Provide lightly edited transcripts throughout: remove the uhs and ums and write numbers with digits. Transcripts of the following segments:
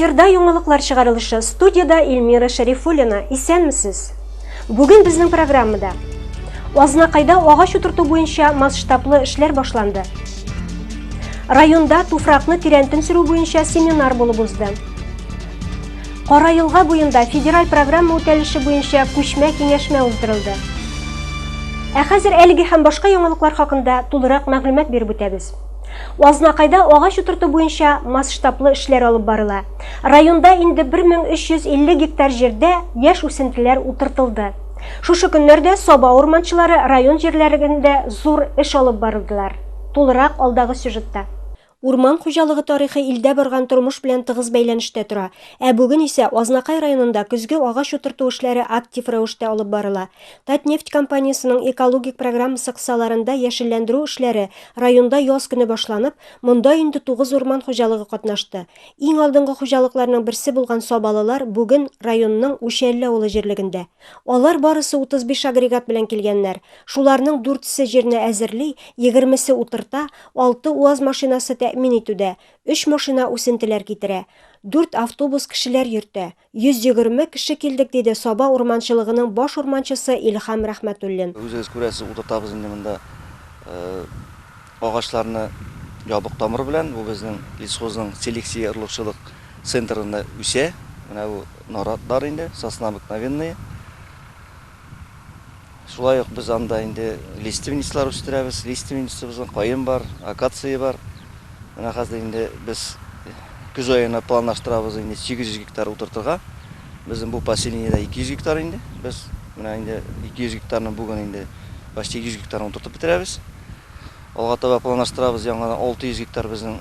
Эфирда яңалыклар чыгарылышы, студияда Эльмира Шарифуллина. Исәнмесез? Бүген безнең программада Азнакайда агач утырту буенча масштаблы эшләр башланды. Районда туфракны тирәнтен сөрү буенча семинар булып узды. Караелга буенда федераль программа үтәлеше буенча күчмә киңәшмә уздырылды. Хәзер әлеге һәм башка яңалыклар хакында тулырак мәгълүмат биреп үтәбез. Азнакайда агач утырту буенча масштаблы эшләр алып барыла. Районда инде 1350 гектар җирдә яшь үсентеләр утыртылды. Шушы көннәрдә Саба урманчылары район җирләрендә зур эш алып барылдылар. Тулырак алдагы сюжетта. Урман хуҗалыгы тарихы илдә барган тормыш белән тыгыз бәйләнештә тора. Бүген исә Азнакай районында көзге агач утырту эшләре актив рәвештә алып барыла. Татнефть компаниясының экологик программасы кысаларында яшелләндерү эшләре районда яз көне башланып, монда инде 9 урман хуҗалыгы катнашты. Иң алдынгы хуҗалыкларның берсе булган Сабалылар бүген районның Үшәлле авылы җирлегендә. Алар барысы 35 агрегат белән килгәннәр. Шуларның 4се җирне әзерли, 20се утырта, 6 УАЗ машинасы тәэмин итүдә, 3 машина үсентеләр китерә, 4 автобус кешеләр йөртә. 120 кеше килдек диде Саба урманчылыгының баш урманчысы Илһам Рәхмәтуллин. Үзегез күрәсез, утыртабыз инде монда агачларны ябык тамыр белән, бу безнең лесхозның селекция ырлыкчылык центрында үсә. Менә бу наратлар инде, сосна обыкновенная. Шулай ук без анда инде лиственницалар үстерәбез. Лиственницабызның кайын бар, акация бар. Менә хәзер инде без көз аена планлаштырабыз инде 800 гектар утыртырга. Безнең бу поселениедә 200 гектар инде. Без менә инде 200 гектарны бүген инде почти 100 гектарны утыртып бетерәбез. Алга таба планлаштырабыз яңадан 600 гектар безнең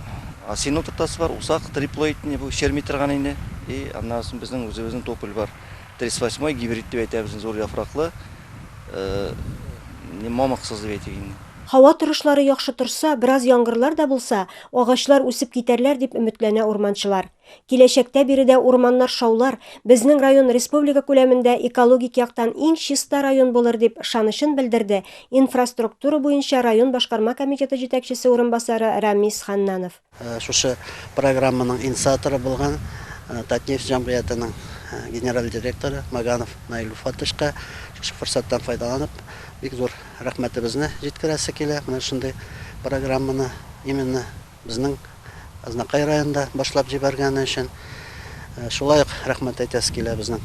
осин утыртасы бар, усак триплоидный бу шермитрган инде. И аннан соң безнең үзебезнең тополь бар. 38 гибрид дип әйтәбез, зур яфраклы. Мамыксыз дип әйтик инде. Һава торышлары яхшы торса, бераз яңгырлар да булса, агачлар үсеп китәрләр дип өметләнә урманчылар. Киләчәктә биредә урманнар шаулар, безнең район республика күләмендә экологик яктан иң чиста район булыр дип ышанычын белдерде инфраструктура буенча район башкарма комитеты җитәкчесе урынбасары Рамис Ханнанов. Шушы программаның инициаторы булган Татнефть җәмгыятенең генераль директоры Маганов Наил Фатышка шушы форсаттан файдаланып, бик зур рәхмәтебезне җиткерәсе килә. Менә шундый программаны именно безнең Азнакай районында башлап җибәргәне өчен шулай ук рәхмәт әйтәсе килә безнең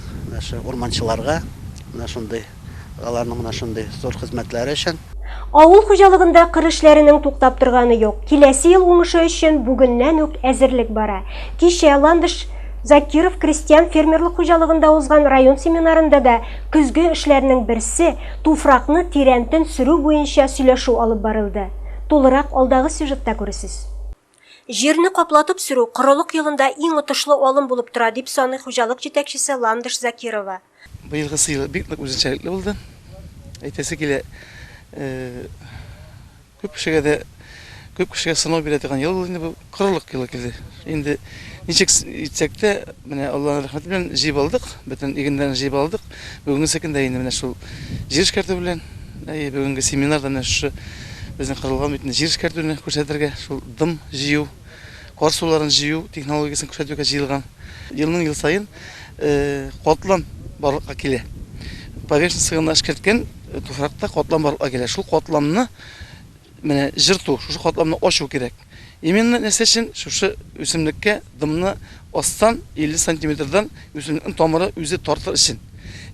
урманчыларга. Менә шундый аларның менә шундый зур хезмәтләре өчен. Авыл хуҗалыгында кыр эшләренең туктап торганы юк. Киләсе ел уңышы өчен бүгеннән үк әзерлек бара. Кичә Ландыш Закиров крестьян фермерлык хуҗалыгында узган район семинарында да көзге эшләрнең берсе туфракны тирәнтен сөрү буенча сөйләшү алып барылды. Тулырак алдагы сюжетта күрәсез. Җирне каплатып сөрү корылык елында иң отышлы алым булып тора дип саный хуҗалык җитәкчесе Ландыш Закирова. Быелгы ел бик нык үзенчәлекле булды. Әйтәсе килә, күп кешегә сынау бирә торган ел инде бу корылык елы килде. Инде ничек итсәк тә, менә Аллаһның рәхмәте белән җыеп алдык, бөтен игеннәрне җыеп алдык. Бүгенге көндә инде менә шул җир эшкәртү белән, бүгенге семинарда менә шушы безнең кырылган битне җир эшкәртүне күрсәтергә, шул дым җыю, кар суларын җыю технологиясын күрсәтүгә җыелган. Елның ел саен катлам барлыкка килә. Поверхность гына эшкәрткән туфракта катлам барлыкка килә. Шул катламны менә җырту, шушы катламны ачу кирәк. Именно нәрсә өчен шушы үсемлеккә дымны астан 50 сантиметрдан үсемлекнең тамыры үзе тартыр өчен.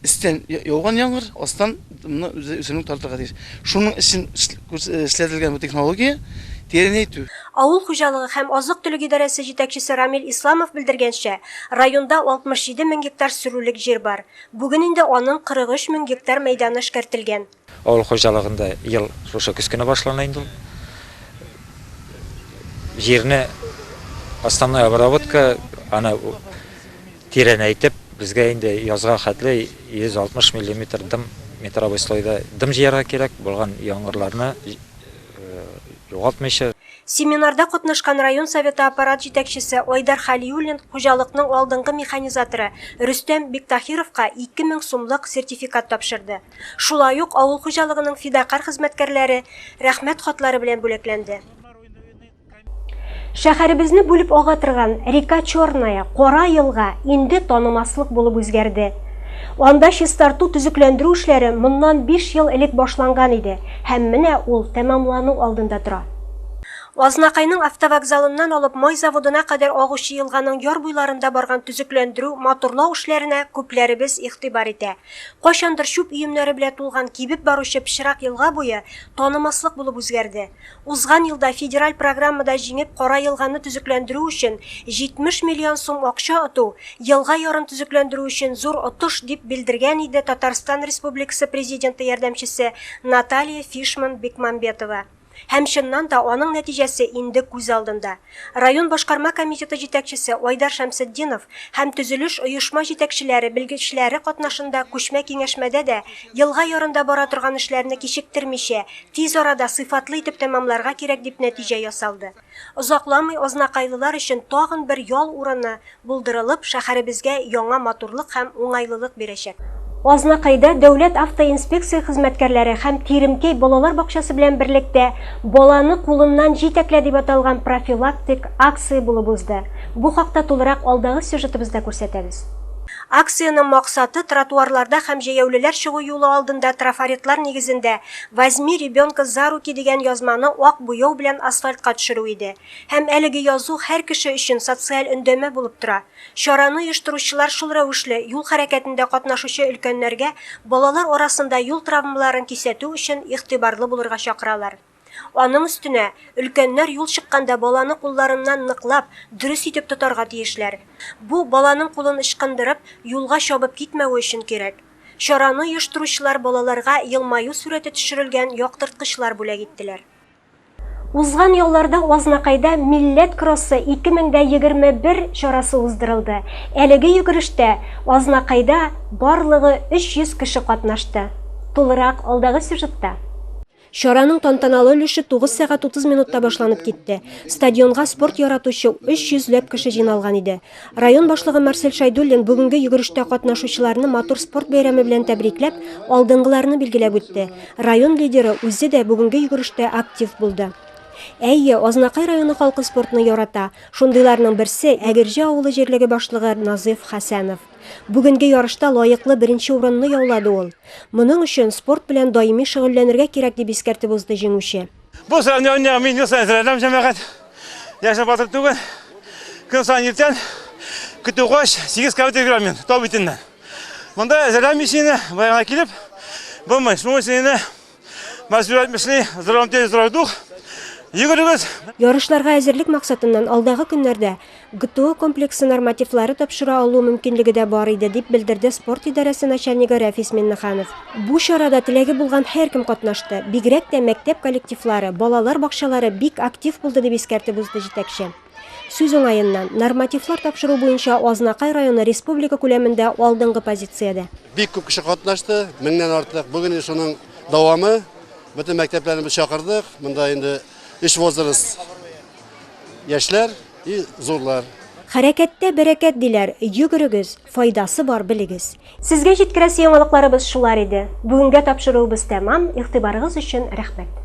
Истән яуган яңгыр астан дымны үзе үсемлек тартырга тиеш. Шуның өчен эшләтелгән бу технология тирәнәйтү. Авыл хуҗалыгы һәм азык-төлек идарәсе җитәкчесе Рамил Исламов белдергәнчә, районда 67 мең гектар сөрүлек җир бар. Бүген инде аның 43 мең гектар мәйданы эшкәртелгән. Авыл хуҗалыгында ел шушы көз көне башлана инде. Җирне основная обработка аны тирәнәйтеп, безгә инде язга хәтле 160 мм дым метровой слойда дым җыярга кирәк булган яңгырларны югалтмыйча. Семинарда катнашкан район советы аппарат җитәкчесе Айдар Халиуллин хуҗалыкның алдынгы механизаторы Рөстәм Биктахировка 2000 сумлык сертификат тапшырды. Шулай ук авыл хуҗалыгының фидакар хезмәткәрләре рәхмәт хатлары белән бүләкләнде. Шәһәребезне бүлеп ага торган река Черная, Кара елга инде танымаслык булып үзгәрде. Анда чистарту төзекләндерү эшләре моннан 5 ел элек башланган иде, һәм менә ул тәмамлану алдында тора. Азнакайның автовокзалыннан алып май заводына кадәр агучы елганың яр буйларында барган төзекләндерү, моторлау эшләренә күпләребез игътибар итә. Кайчандыр чүп өемнәре белән тулган кибеп баручы пычрак елга буе танымаслык булып үзгәрде. Узган елда федераль программада җиңеп Кара елганы төзекләндерү өчен 70 миллион сум акча ату, елга ярын төзекләндерү өчен зур отыш дип белдергән иде Татарстан Республикасы президенты ярдәмчесе Наталья Фишман-Бекмамбетова. Һәм чыннан да аның нәтиҗәсе инде күз алдында. Район башкарма комитеты җитәкчесе Айдар Шәмсетдинов һәм төзелеш оешма җитәкчеләре, белгечләре катнашында күчмә киңәшмәдә дә елга ярында бара торган эшләрне кичектермичә, тиз арада сыйфатлы итеп тәмамларга кирәк дип нәтиҗә ясалды. Озакламый азнакайлылар өчен тагын бер ял урыны булдырылып, шәһәребезгә яңа матурлык һәм уңайлылык бирәчәк. Азнакайда дәүләт автоинспекция хезмәткәрләре һәм Тиремкәй балалар бакчасы белән берлектә баланы кулыннан җитәклә дип аталган профилактик акция булып узды. Бу хакта тулырак алдагы сюжетыбызда күрсәтәбез. Акцияның максаты тротуарларда һәм җәяүлеләр чыгу юлы алдында трафаретлар нигезендә «Возьми ребенка за руки» дигән язманы ак буяу белән асфальтка төшерү иде. Һәм әлеге язу һәр кеше өчен социаль өндәмә булып тора. Чараны оештыручылар шул рәвешле юл хәрәкәтендә катнашучы өлкәннәргә балалар арасында юл травмаларын кисәтү өчен игътибарлы булырга чакыралар. Аның өстенә, өлкәннәр юл чыкканда баланы кулларыннан ныклап, дөрес итеп тотарга тиешләр. Бу баланың кулын ычкындырып, юлга чабып китмәү өчен кирәк. Чараны оештыручылар балаларга елмаю сурәте төшерелгән яктырткычлар бүләк иттеләр. Узган елларда Азнакайда милләт кроссы 2021 чарасы уздырылды. Әлеге йөгерештә Азнакайда барлыгы 300 кеше катнашты. Тулырак алдагы сюжетта. Чараның тантаналы өлеше 9 сәгать 30 минутта башланып китте. Стадионга спорт яратучы 300 кеше җыйналган иде. Район башлыгы Марсель Шайдуллин бүгенге йөгерештә катнашучыларны матур спорт бәйрәме белән тәбрикләп, алдынгыларны билгеләп үтте. Район лидеры үзе дә бүгенге йөгерештә актив булды. Әйе, Азнакай районы халкы спортны ярата. Шундыйларның берсе Әгерҗе авылы җирлеге башлыгы Назиф Хәсәнов. Бүгенге ярышта лаеклы беренче урынны яулады ул. Моның өчен спорт белән даими шөгыльләнергә кирәк дип искәртеп узды җиңүче. Бу соревнование мин ясадым җәмәгать. Яшәп батып түгел. Көн саен иртән көтүгәч 8 километр тау битеннән. Монда әзерләмичене баягы килеп, бу мәшмүсене мәсәләт мисли здравым дух. Ярышларга әзерлек максатыннан алдагы көннәрдә ГТО комплексы нормативлары тапшыра алу мөмкинлеге дә бар иде дип белдерде спорт идарәсе начальнигы Рәфис Миннеханов. Бу чарада теләге булган һәркем катнашты. Бигрәк тә мәктәп коллективлары, балалар бакчалары бик актив булды дип искәртеп узды җитәкче. Сүз уңаеннан нормативлар тапшыру буенча Азнакай районы республика күләмендә алдынгы позициядә. Бик күп кеше катнашты, 1000-нән артык. Бүген шуның дәвамы. Бөтен мәктәпләрне без чакырдык. Монда инде iş возраст яшьләр и зурлар. Хәрәкәттә бәрәкәт диләр, йөгерегез, файдасы бар белегез. Сезгә җиткерәсе яңалыкларыбыз шулар иде. Бүгенгә тапшыруыбыз тәмам, игътибарыгыз өчен рәхмәт.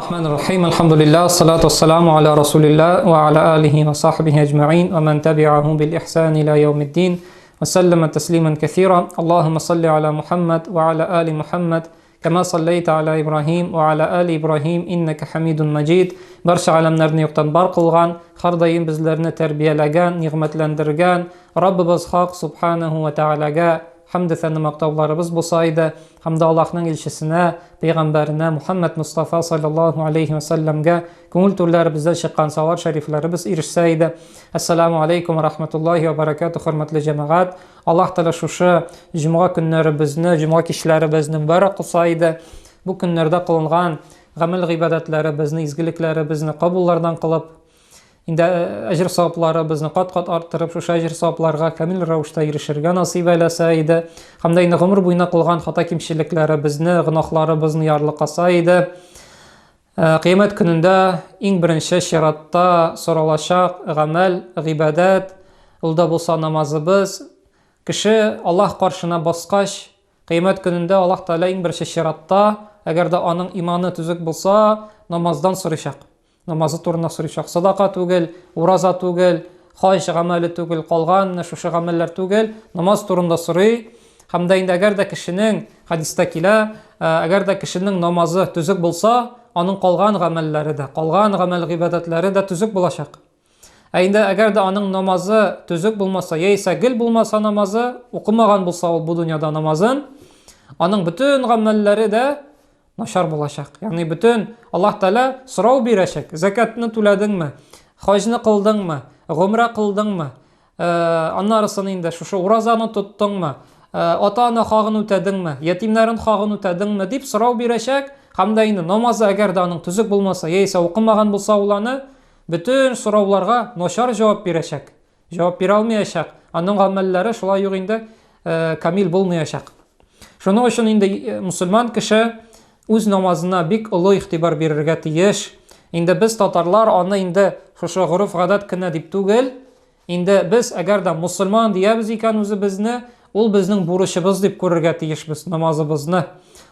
Bismillahirrahmanirrahim. Elhamdülillah. Salatu vesselamu ala Resulillah ve ala alihi ve sahbihi ecma'in ve men tabi'ahum bil ihsan ila yevmiddin ve sellem teslimen kethira. Allahümme salli ala Muhammed ve ala ali Muhammed kema sallayta ala İbrahim ve ala ali İbrahim inneke hamidun majid. Barcha alamlarni yo'qdan bar qilgan, har doim bizlarni tarbiyalagan, ni'matlantirgan Rabbimiz Haq subhanahu va taolaga hamd səni maqtovlarımız bolsaydı, hamda Allah'ın elçisine, peygamberine Muhammed Mustafa sallallahu aleyhi ve sellem'ge көңіл түрләре bizden çıkan savar şeriflerimiz irişseydi. Esselamu aleykum ve rahmetullahi ve berekatuhu hürmetli cemaat. Allah Teala şuşu cuma günlerimizni, cuma kişilerimizni mübarek kılsaydı. Bu günlerde kılıngan gamel ibadetlerimizni, izgiliklerimizni kabullardan kılıp, инде әҗр савапларыбызны кат-кат арттырып, шушы әҗр савапларга камил рәвештә ирешергә насыйп әйләсә иде. Һәм дә инде гомер буена кылган хата кимчелекләребезне, гөнаһларыбызны ярлыкаса иде. Кыямәт көнендә иң беренче чиратта соралачак гамәл, гыйбадат, ул да булса намазыбыз. Кеше Аллаһ каршына баскач, кыямәт көнендә Аллаһ Тәгалә иң беренче чиратта, әгәр дә аның иманы түзек булса, намаздан сорыйчак. Намазы турында сорыйчак. Садака түгел, ураза түгел, хаҗ гамәле түгел, калган шушы гамәлләр түгел, намаз турында сорый. Һәм дә инде әгәр дә кешенең хадистә килә, әгәр дә кешенең намазы түзек булса, аның калган гамәлләре дә, калган гамәл гыйбадәтләре дә түзек булачак. Инде әгәр дә аның намазы түзек булмаса, яисә гел булмаса намазы, укымаган булса ул бу дөньяда намазын, аның бүтән гамәлләре дә начар булачак. Ягъни бүтән Аллаһ Тәгалә сорау бирәчәк. Закатны түләдеңме? Хаҗны кылдыңмы? Гомра кылдыңмы? Аннарысын инде шушы уразаны тоттыңмы? Ата-ана хагын үтәдеңме? Ятимнәрен хагын үтәдеңме? Дип сорау бирәчәк. Һәм дә инде намазы әгәр дә аның түзек булмаса, яисә укымаган булса ул аны бүтән сорауларга начар җавап бирәчәк. Җавап бирә алмаячак. Аның гамәлләре шулай ук инде камил булмаячак. Шуның өчен инде мусульман кеше үз намазына бик олы игътибар бирергә тиеш. Инде без татарлар аны инде шушы гореф гадәт кенә дип түгел, инде без әгәр дә мусульман диябез икән үзебезне, ул безнең бурычыбыз дип күрергә тиешбез намазыбызны.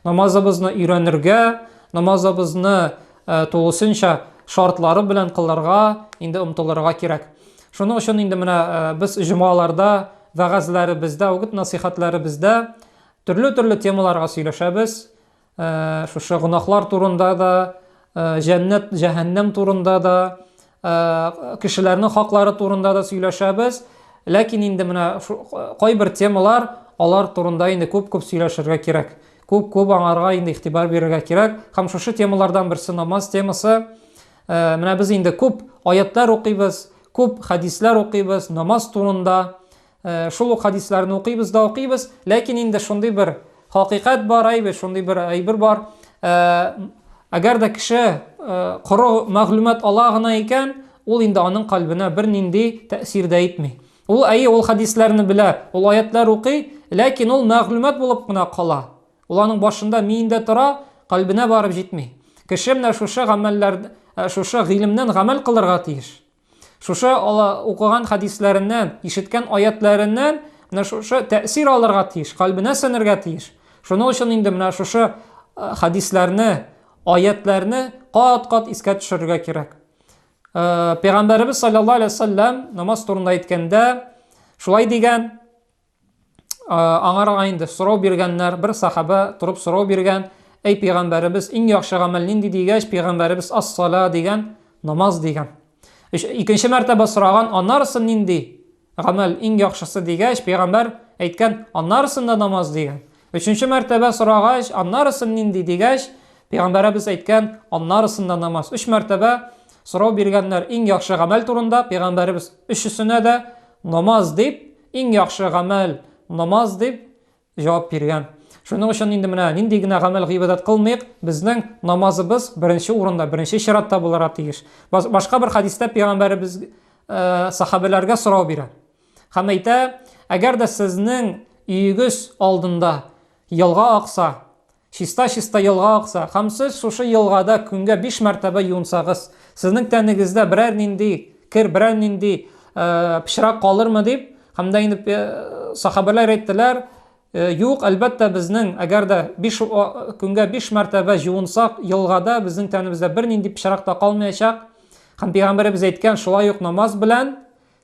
Намазыбызны өйрәнергә, намазыбызны тулысынча шартлары белән кылырга инде омтылырга кирәк. Шуның өчен инде менә без җомгаларда, вәгазьләребездә, үгет насихатларыбызда төрле темаларга сөйләшәбез. Шушы гөнаһлар турында да, җәннәт, җәһәннәм турында да, кешеләрнең хаклары турында да сөйләшәбез. Ләкин инде менә кайбер темалар, алар турында инде күп сөйләшергә кирәк. Күп аңарга инде игътибар бирергә кирәк. Һәм шушы темалардан берсе намаз темасы. Менә без инде күп аятлар укыйбыз, күп хадислар укыйбыз намаз турында. Шул ук хадисларны укыйбыз да укыйбыз, ләкин инде шундый бер хакыйкать бар, шундый бер әйбер бар. Әгәр дә кеше коры мәгълүмат ала гына икән, ул инде аның калбына бер нинди тәэсир дә итми. Ул хадисларны белә, ул аятлар укый, ләкин ул мәгълүмат булып кына кала. Ул аның башында, миендә тора, калбына барып җитми. Кеше менә шушы гамәлләр, шушы гыйлемнән гамәл кылырга тиеш. Шушы укыган хадисләреннән, ишеткән аятларыннан менә шушы тәэсир алырга тиеш, калбына сеңергә тиеш. Шуның өчен инде менә шушы хадисларны, аятларны кат-кат искә төшерергә кирәк. Пәйгамбәрбез саллаллаһу алейһи ва саллям намаз турында әйткәндә шулай дигән, аңарга инде сорау биргәннәр, бер сахаба турып сорау биргән, "Эй пәйгамбәрбез, иң яхшы гамәл нинди?" дигәч, пәйгамбәрбез "Ас-сала" дигән, намаз дигән. Икенче мәртәбә сораган, "Аннарысы нинди гамәл иң яхшысы?" дигәч, пәйгамбәр әйткән, "Аннарысында намаз" дигән. Өченче мәртәбә сорагач, "Аннарысы нинди?" дигәч, пәйгамбәрбез әйткән, "Аннарысында намаз". 3 мәртәбә сорау биргәннәр иң яхшы гамәл турында, пәйгамбәрбез өчесенә дә намаз дип, иң яхшы гамәл намаз дип җавап биргән. Шуның өчен инде менә нинди генә гамәл гыйбадат кылмыйк, безнең намазыбыз беренче урында, беренче чиратта булырга тиеш. Башка бер хадистә пәйгамбәрбез сахабаларга сорау бирә. Һәм әйтә, әгәр дә сезнең өйегез алдында елга акса, чиста елга акса, һәм сез шушы елгада көнгә 5 мәртәбә юынсагыз, сезнең тәнегездә берәр нинди кер, берәр нинди пычрак калырмы дип, һәм дә инде сахабалар әйттеләр, юк, әлбәттә безнең әгәр дә көнгә 5 мәртәбә юынсак, елгада безнең тәнебездә бер нинди пычрак та калмаячак. Һәм пәйгамбәрбез әйткән, шулай ук намаз белән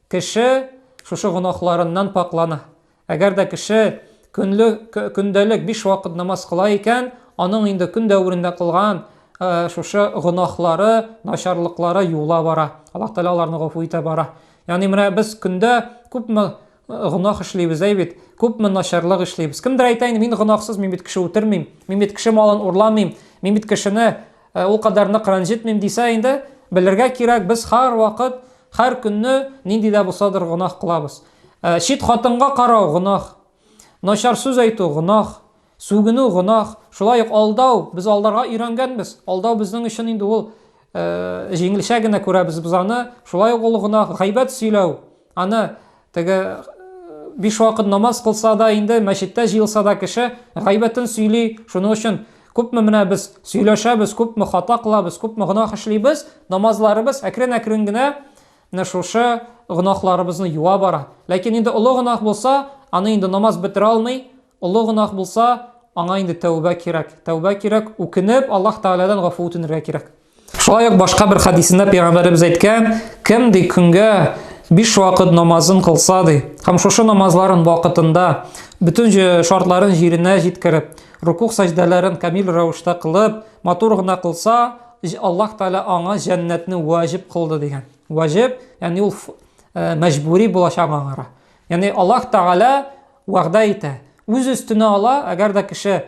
кеше шушы гөнаһларыннан паклана. Әгәр дә кеше көндәлек 5 вакыт намаз кыла икән, аның инде көн дәврендә кылган шушы гөнаһлары, начарлыклары юла бара. Аллаһ Тәгалә аларны гафу итә бара. Ягъни менә без көндә күпме гөнаһ эшлибез бит, күпме начарлык эшлибез. Кемдер әйтә инде, мин гөнаһсыз, мин бит кеше үтермим, мин бит кеше малын урламыйм, мин бит кешене ул кадарны кыранҗитмим дисә инде, белергә кирәк, без һәр вакыт, һәр көнне нинди дә булсадыр гөнаһ кылабыз. Чит хатынга карау гөнаһ, начар сүз әйтү гөнаһ, сүгенү гөнаһ, шулай ук алдау, без алдарга өйрәнгәнбез. Алдау безнең өчен инде ул җиңелчә генә күрәбез без аны. Шулай ук ул гөнаһ гайбәт сөйләү. Аны теге 5 вакыт намаз кылса да, инде мәчеттә җыелса да кеше гайбәтен сөйли. Шуның өчен күпме менә без сөйләшәбез, күпме хата кылабыз, күпме гөнаһ эшлибез, намазларыбыз әкрен-әкрен генә менә шушы гөнаһларыбызны юа бара. Ләкин инде олы гөнаһ булса, аны инде намаз бетерә алмый. Олы гөнаһ булса, аңа инде тәүбә кирәк. Тәүбә кирәк, үкенеп, Аллаһ Тәгаләдән гафу үтенергә кирәк. Шулай ук башка бер хадисендә Пәйгамбәребез әйткән, кем ди көнгә 5 вакыт намазын кылса ди, һәм шушы намазларын вакытында бүтән шартларын җиренә җиткереп, рукук сәҗдәләрен камил рәвештә кылып, матур гына кылса, Аллаһ Тәгалә аңа җәннәтне ваҗиб кылды дигән. Ваҗиб, ягъни ул мәҗбүри булачак аңара. Ягъни Аллаһ Тәгалә вәгъдә итә. Үз өстенә ала, әгәр дә кеше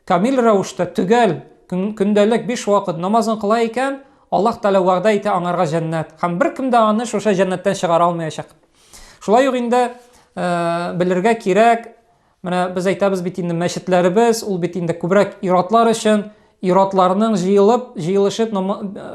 камил рәвештә төгәл көндәлек 5 вакыт намазын кыла икән, Аллаһ Тәгалә вәгъдә итә аңарга җәннәт. Һәм беркем дә аны шушы җәннәттән чыгара алмаячак. Шулай ук инде белергә кирәк, менә без әйтәбез бит инде мәчетләребез, ул бит инде күбрәк иратлар өчен, иратларның җыелышып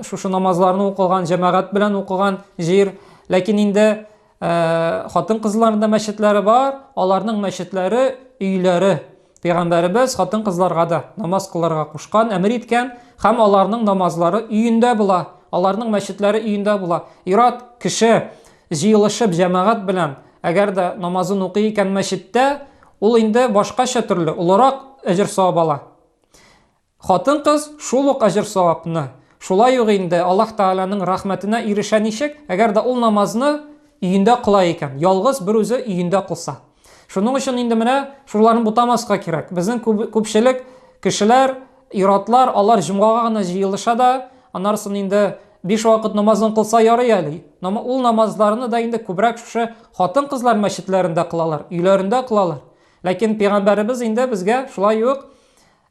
шушы намазларны укылган, җәмәгать белән укылган җир. Ләкин инде хатын-кызларның да мәчетләре бар, аларның мәчетләре өйләре. Пәйгамбәребез хатын-кызларга да намаз кылырга кушкан, әмер иткән, һәм аларның намазлары өендә була, аларның мәчетләре өендә була. Ират кеше җыелышып җәмәгать белән әгәр дә намазын укый икән мәчеттә, ул инде башкача төрле улырак әҗр-савап ала. Хатын-кыз шул ук әҗр-савапны, шулай ук инде Аллаһ Тәгаләнең рәхмәтенә ирешә ничек, әгәр дә ул намазны өендә кыла икән, ялгыз бер үзе өендә кылса. Шуның өчен инде менә шуларны бутамаска кирәк. Безнең күпчелек кешеләр, иратлар, алар җомгага гына җыелыша да, анарсын инде 5 вакыт намазын кылса ярый әле. Ул намазларны да инде күбрәк шушы хатын-кызлар мәчетләрендә кылалар, өйләрендә кылалар. Ләкин Пәйгамбәребез инде безгә шулай ук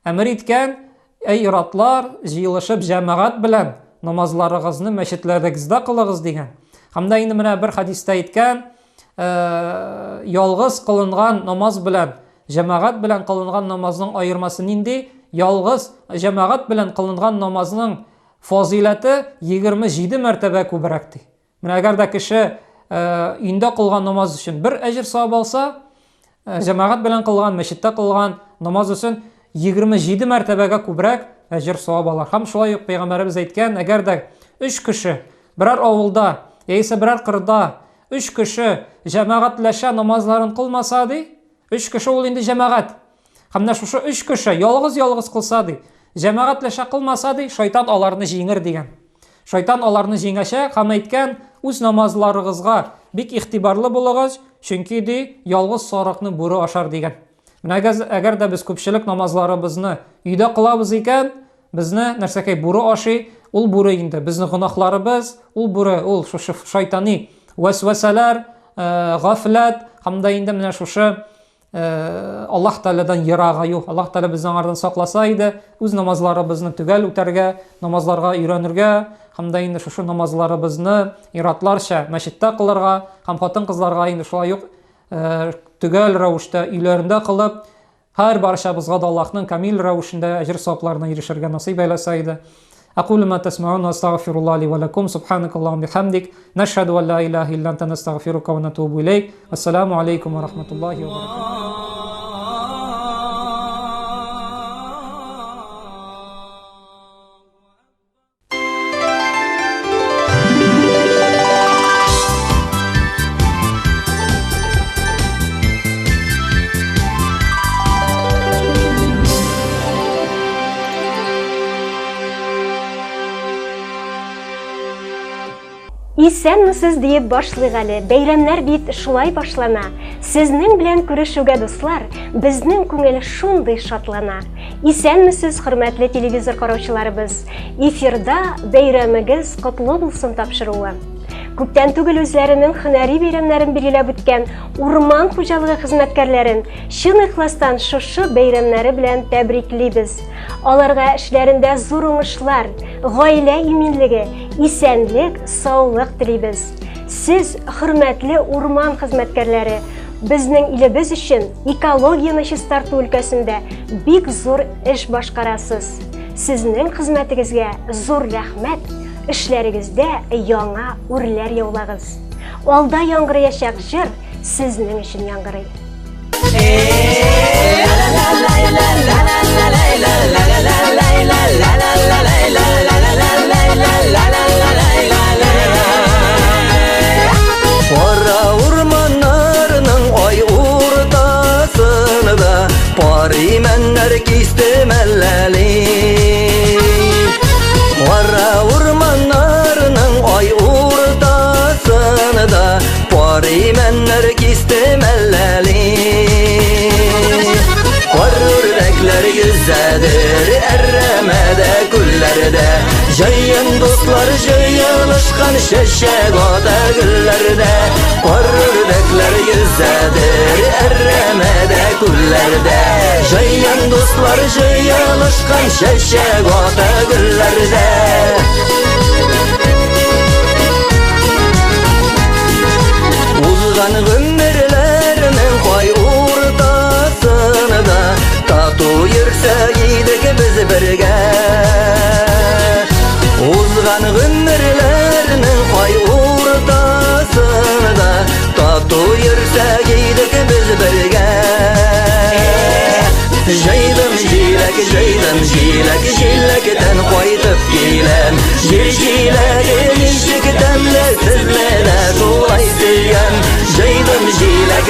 әмер иткән, эй иратлар, җыелышып җәмәгать белән намазларыгызны мәчетләрегездә кылыгыз дигән. Һәм дә инде менә бер хадистә әйткән, ялгыз кылынган намаз белән җәмәгать белән кылынган намазның аермасы нинди? Ялгыз җәмәгать белән кылынган намазның фазилаты 27 мәртәбә күбрәк ди. Менә әгәр дә кеше өендә кылган намаз өчен бер әҗр савап алса, җәмәгать белән кылган, мәчеттә кылган намаз өчен 27 мәртәбәгә күбрәк әҗр савап алар. Һәм шулай ук Пәйгамбәребез әйткән, әгәр дә 3 кеше берәр авылда яисә берәр кырда 3 кеше җәмәгатьләшә намазларын кылмаса ди, 3 кеше ул инде җәмәгать. Һәм менә шушы 3 кеше ялгыз кылса ди, җәмәгатьләшә кылмаса ди, шайтан аларны җиңер дигән. Шайтан аларны җиңәчәк, һәм әйткән, үз намазларыгызга бик игътибарлы булыгыз, чөнки ди ялгыз сарыкны бүре ашар дигән. Менә әгәр дә без күпчелек намазларыбызны өйдә кылабыз икән, безне нәрсәкәй бүре ашый, ул бүре инде безнең гөнаһларыбыз, ул бүре, ул шушы шайтани вәсвәсәләр, гафләт, һәм дә инде менә шушы Аллаһ Тәгаләдән ерагаю. Аллаһ Тәгалә безне аңардан сакласа иде, үз намазларыбызны төгәл үтәргә, намазларга өйрәнергә, һәм дә инде шушы намазларыбызны иратларча мәчеттә кылырга, һәм хатын-кызларга инде шулай ук төгәл рәвештә өйләрендә кылып, һәр барчабызга да Аллаһның камил рәвешендә әҗр-савапларына ирешергә насыйп әйләсә иде. أقول ما تسمعون وأستغفر الله لي ولكم سبحانك اللهم وبحمدك نشهد أن لا إله إلا أنت نستغفرك ونتوب إليك والسلام عليكم ورحمة الله وبركاته. Исәнмесез диеп башлыйк әле. Бәйрәмнәр бит шулай башлана. Сезнең белән күрешүгә дуслар, безнең күңел шундый шатлана. Исәнмесез, хөрмәтле телевизор караучыларыбыз. Эфирда бәйрәмегез котлы булсын тапшыруы. Күптән түгел үзләренең һөнәри бәйрәмнәрен билгеләп үткән урман хуҗалыгы хезмәткәрләрен чын ихластан шушы бәйрәмнәре белән тәбриклибез. Аларга эшләрендә зур уңышлар, гаилә иминлеге, исәнлек, саулык телибез. Сез, хөрмәтле урман хезмәткәрләре, безнең илебез өчен экологияны чистарту өлкәсендә бик зур эш башкарасыз. Сезнең хезмәтегезгә зур рәхмәт. эшләрегездә яңа үрләр яулагыз. Алда яңгырыячак җыр сезнең өчен яңгырый. Кара урманнарның ай уртасында паримәннәр кистемәлләли. Кара урманнарның ай уртасында паримәннәр кистемәлләли. Күрдәкләр yüzәдер әррәмәдә күлләрдә, җыйын дуслар җыелышкан чәчәк ата гөлләрдә. Күрдәкләр yüzәдер әррәмәдә күлләрдә, җыйын дуслар җыелышкан чәчәк ата гөлләрдә. Узган гомерләрнең кай уртасында тату йөрсәк идек без бергә. Узган гомерләрнең кай уртасында тату йөрсәк идек без бергә. Җыйдым җиләк, җиләктән кайтып киләм. Җир җиләге ничек тәмле, сезне шулай сөям. Җыйдым җиләк,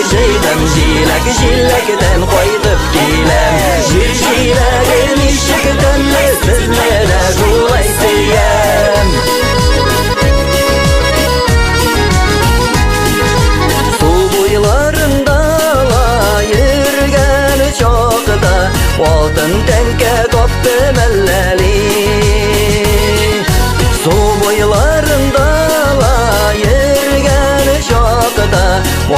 җиләктән кайтып киләм. Җир җиләге ничек тәмле, сезне шулай сөям. Су буйларында йөргән чакта алтын тәңкә таптым әлләли. Су буйларында йөргән чакта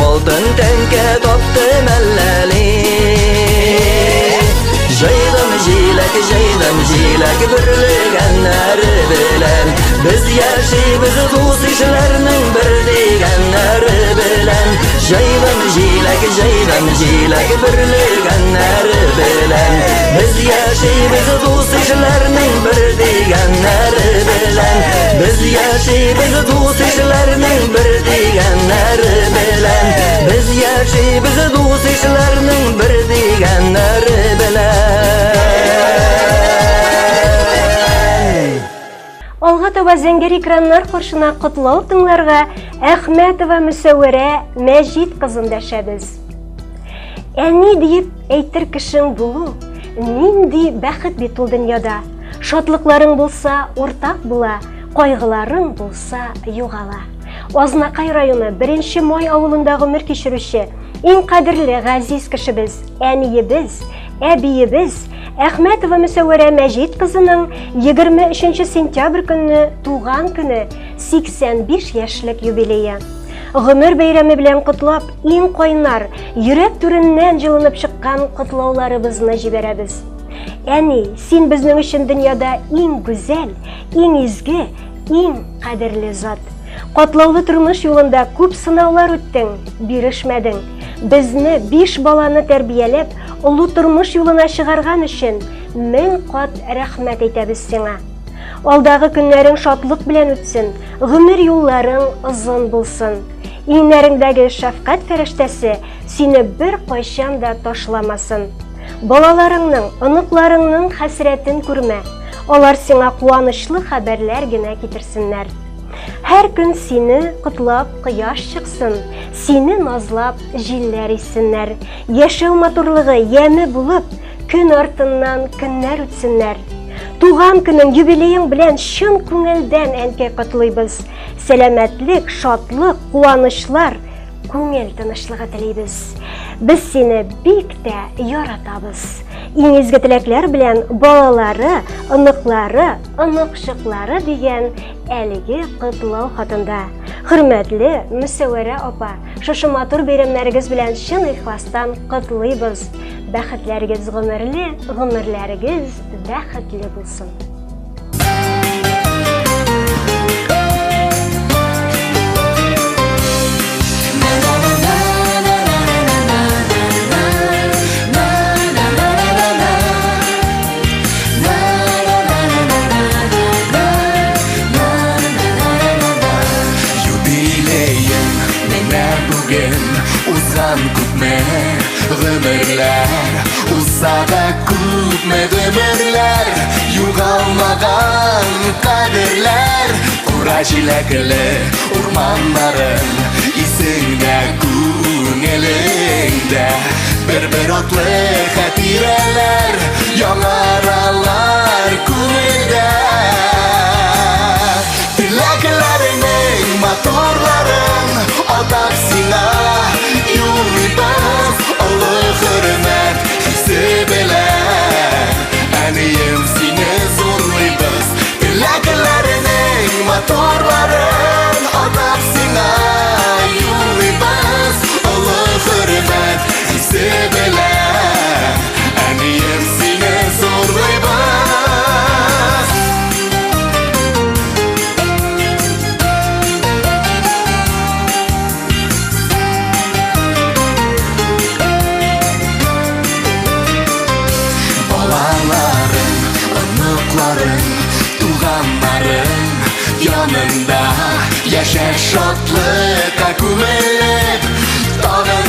алтын тәңкә таптым әлләли. Җыйдым җиләк, берлегәннәр белән, без яшибез дус ишләрнең бер дигәннәр белән. Җыйдым җиләк, берлегәннәр белән, без яшибез дус ишләрнең бер дигәннәр белән. Без яшибез дус ишләрнең бер дигәннәр белән. Без яшибез дус ишләрнең бер дигәннәр белән. Алга таба зәңгәр экраннар каршына котлау тыңларга Әхмәтова Мөсәввәрә Мәҗит кызын дәшәбез. Әни дип әйтер кешең булу, нинди бәхет бит ул дөньяда. Шатлыкларың булса, уртак була, кайгыларың булса, югала. Азнакай районы 1 май авылында гомер кичерүче иң кадерле газиз кешебез, әниебез, әбиебез Әхмәтова Мөсәввәрә Мәҗит кызының 23 сентябрь көнне туган көне 85 яшьлек юбилее. Гомер бәйрәме белән котлап, иң кайнар, йөрәк түреннән җылынып чыккан котлауларыбызны җибәрәбез. Әни, син безнең өчен дөньяда иң гүзәл, иң изге, иң кадерле зат. Котлаулы тормыш юлында күп сынаулар үттең, бирешмәдең. Безне 5 баланы тәрбияләп, олы тормыш юлына чыгарган өчен 1000 кат рәхмәт әйтәбез сиңа. Алдагы көннәрең шатлык белән үтсен, гомер юлларың озын булсын. Иңнәреңдәге шәфкать фәрештәсе сине бер кайчан да ташламасын. Балаларыңның, оныкларыңның хәсрәтен күрмә. Алар сиңа куанычлы хәбәрләр генә китерсеннәр. Һәр көн сине котлап кояш чыксын, сине назлап җилләр исеннәр. Яшәү матурлыгы яме булып, көн артыннан көннәр үтсеннәр. Туган көнең, юбилеең белән чын күңелдән әнкәй котлыйбыз. Сәламәтлек, шатлык, куанычлар, күңел тынычлыгы телибез. Без сине бик тә яратабыз. Иң изге теләкләр белән балалары, оныклары, оныкчыклары дигән әлеге котлау хатында. Хөрмәтле Мөсәввәрә апа, шушы матур бәйрәмнәрегез белән чын ихластан котлыйбыз. Бәхетләрегез гомерле, гомерләрегез бәхетле булсын. bugün uzan күпме гөмерләр Узсада күпме гөмерләр Югалмаган кадерләр Кура җиләкле урманнарым Исеңдә күңелеңдә Бер атлы хатирәләр Яңаралар күңелдә Теләкләреңнең моторларын Атап сиңа юлыбыз Олы хөрмәт хисе белән Әнием сине зурлыйбыз Теләкләреңнең моторларын Атап сиңа юлыбыз Олы хөрмәт хисе белән Әнием сине зурлыйбыз Туганнарым янында Яшәр шатлыкка күмелеп Тагын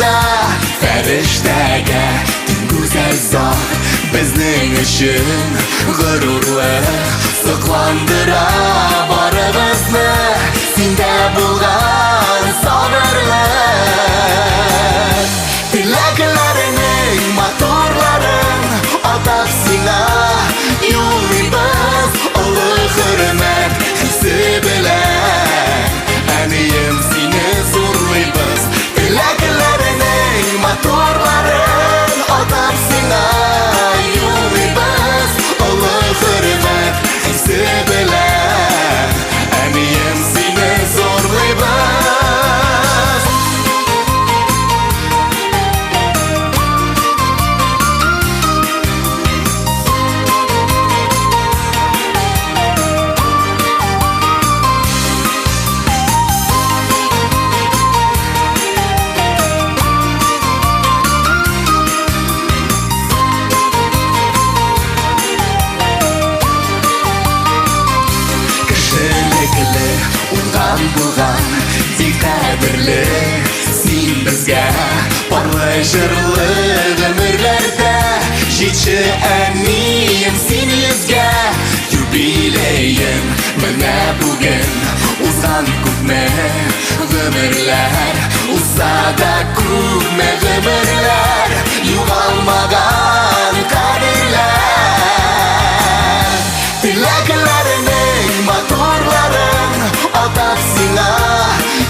да Фәрештәгә төн гүзәл зат Безнең өчен горурлы Сокландыра барыбызны Синдә булган сабырлык Теләкләреңнең моторларын Атап сиңа юлыбыз Олы хөрмәт хисе белән Әнием сине зурлыйбыз Теләкләреңнең моторларын Атап сиңа юлыбыз Олы хөрмәт хисе белән Әнием сине зурлыйбыз Булган бик кадерле син безгә парлы җырлы гомерләрдә җитче әнием син йөзгә юбилеем менә бүген узган күпме гомерләр узса да күпме гомерләр югалмаган кадерләр теләкләреңнең моторларын Атап сиңа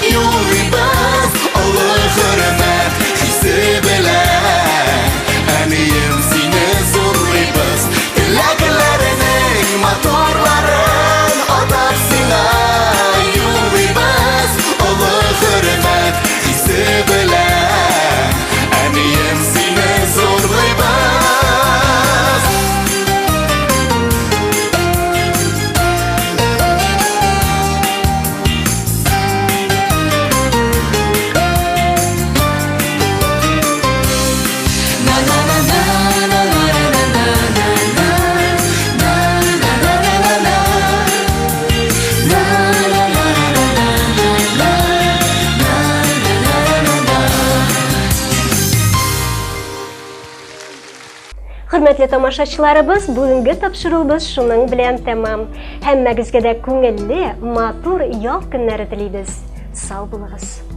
юлыбыз Олы хөрмәт хисе белән Әнием сине зурлыйбыз Теләкләреңнең моторларын Атап сиңа юлыбыз Олы хөрмәт хисе белән Әнием сине зурлыйбыз Хөрмәтле тамашачыларыбыз, бүгенге тапшыруыбыз шуның белән тәмам. Һәммәгезгә дә күңелле, матур ял көннәре телибез. Сау булыгыз.